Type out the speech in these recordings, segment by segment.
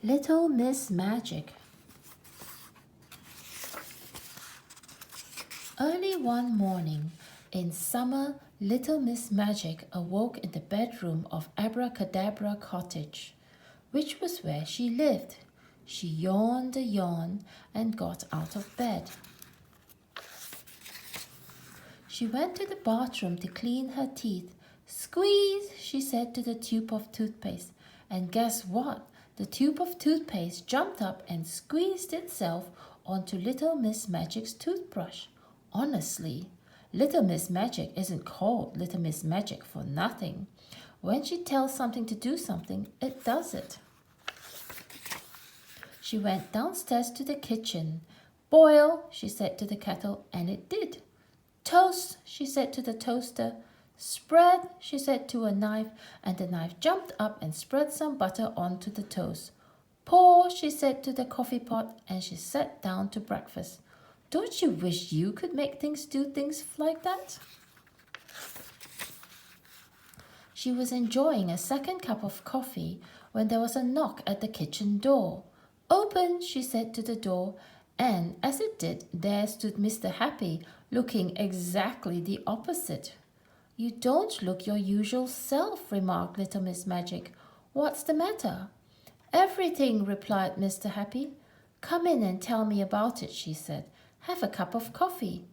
Little Miss Magic. Early one morning in summer, Little Miss Magic awoke in the bedroom of Abracadabra Cottage, which was where she lived. She yawned a yawn and got out of bed. She went to the bathroom to clean her teeth. Squeeze, she said to the tube of toothpaste. And guess what? The tube of toothpaste jumped up and squeezed itself onto Little Miss Magic's toothbrush. Honestly, Little Miss Magic isn't called Little Miss Magic for nothing. When she tells something to do something, it does it. She went downstairs to the kitchen. Boil, she said to the kettle, and it did. Toast, she said to the toaster. Spread, she said to a knife, and the knife jumped up and spread some butter onto the toast. Pour, she said to the coffee pot, and she sat down to breakfast. Don't you wish you could make things do things like that? She was enjoying a second cup of coffee when there was a knock at the kitchen door. Open, she said to the door, and as it did, there stood Mr. Happy, looking exactly the opposite. You don't look your usual self, remarked Little Miss Magic. What's the matter? Everything, replied Mr. Happy. Come in and tell me about it, she said. Have a cup of coffee.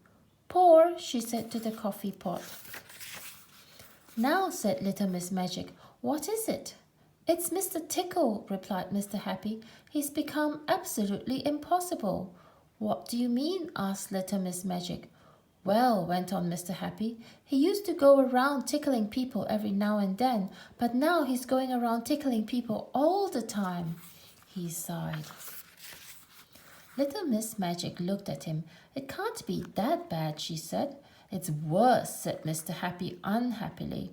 Pour, she said to the coffee pot. Now, said Little Miss Magic, what is it? It's Mr. Tickle, replied Mr. Happy. He's become absolutely impossible. What do you mean? Asked Little Miss Magic. Well, went on Mr. Happy, he used to go around tickling people every now and then, but now he's going around tickling people all the time. He sighed. Little Miss Magic looked at him. It can't be that bad, she said. It's worse, said Mr. Happy unhappily.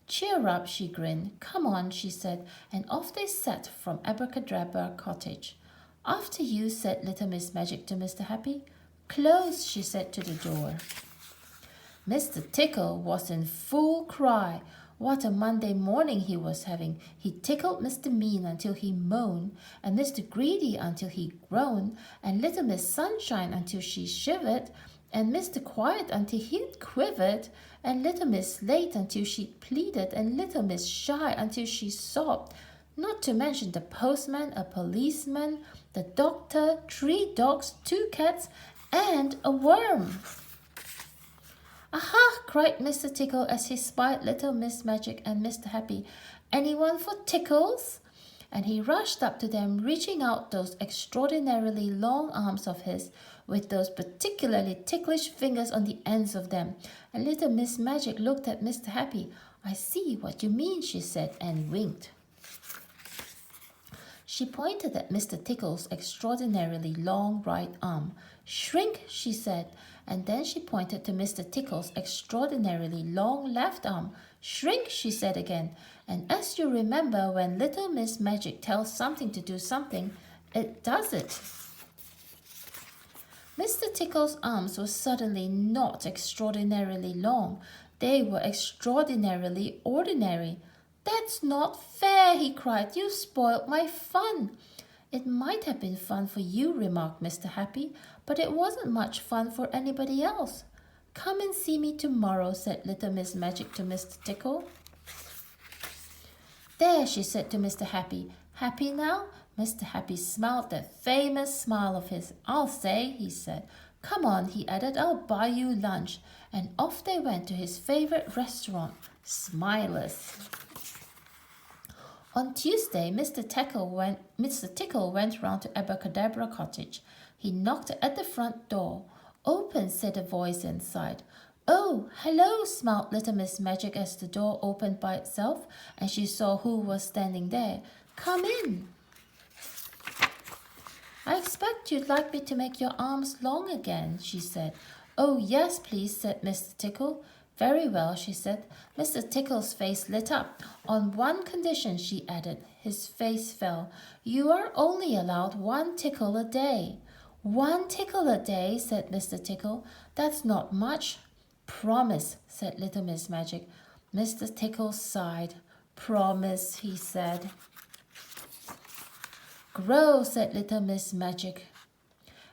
Cheer up, she grinned. Come on, she said, and off they set from Abracadabra Cottage. After you, said Little Miss Magic to Mr. Happy. Close, she said to the door. Mr. Tickle was in full cry. What a Monday morning he was having. He tickled Mr. Mean until he moaned, and Mr. Greedy until he groaned, and Little Miss Sunshine until she shivered, and Mr. Quiet until he quivered, and Little Miss Late until she pleaded, and Little Miss Shy until she sobbed, not to mention the postman, a policeman, the doctor, 3 dogs, 2 cats, and a worm. Aha! Cried Mr. Tickle as he spied Little Miss Magic and Mr. Happy. Anyone for tickles? And he rushed up to them, reaching out those extraordinarily long arms of his, with those particularly ticklish fingers on the ends of them. And Little Miss Magic looked at Mr. Happy. I see what you mean, she said, and winked. She pointed at Mr. Tickle's extraordinarily long right arm. Shrink, she said, and then she pointed to Mr. Tickle's extraordinarily long left arm. Shrink, she said again, and as you remember, when Little Miss Magic tells something to do something, it does it. Mr. Tickle's arms were suddenly not extraordinarily long. They were extraordinarily ordinary. That's not fair, he cried. You spoiled my fun. It might have been fun for you, remarked Mr. Happy, but it wasn't much fun for anybody else. Come and see me tomorrow, said Little Miss Magic to Mr. Tickle. There, she said to Mr. Happy. Happy now? Mr. Happy smiled that famous smile of his. I'll say, he said. Come on, he added, I'll buy you lunch. And off they went to his favorite restaurant, Smilers. On Tuesday, Mr. Tickle went round to Abracadabra Cottage. He knocked at the front door. Open, said a voice inside. Oh, hello, smiled Little Miss Magic as the door opened by itself, and she saw who was standing there. Come in. I expect you'd like me to make your arms long again, she said. Oh, yes, please, said Mr. Tickle. Very well, she said. Mr. Tickle's face lit up. On one condition, she added. His face fell. You are only allowed 1 tickle a day. 1 tickle a day, said Mr. Tickle. That's not much. Promise, said Little Miss Magic. Mr. Tickle sighed. Promise, he said. Grow, said Little Miss Magic.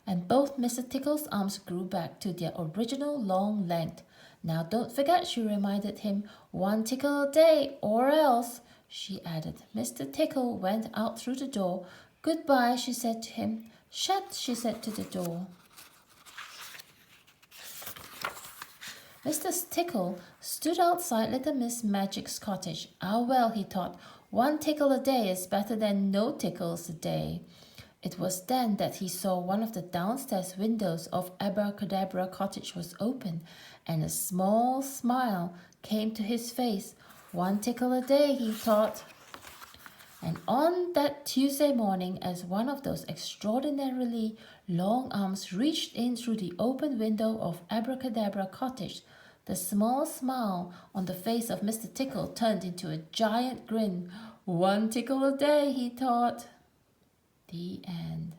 And both Mr. Tickle's arms grew back to their original long length. Now don't forget, she reminded him, 1 tickle a day, or else, she added. Mr. Tickle went out through the door. Goodbye, she said to him. Shut, she said to the door. Mr. Tickle stood outside Little Miss Magic's cottage. Ah, well, he thought, 1 tickle a day is better than no tickles a day. It was then that he saw one of the downstairs windows of Abracadabra Cottage was open, and a small smile came to his face. 1 tickle a day, he thought. And on that Tuesday morning, as one of those extraordinarily long arms reached in through the open window of Abracadabra Cottage, the small smile on the face of Mr. Tickle turned into a giant grin. 1 tickle a day, he thought. The end.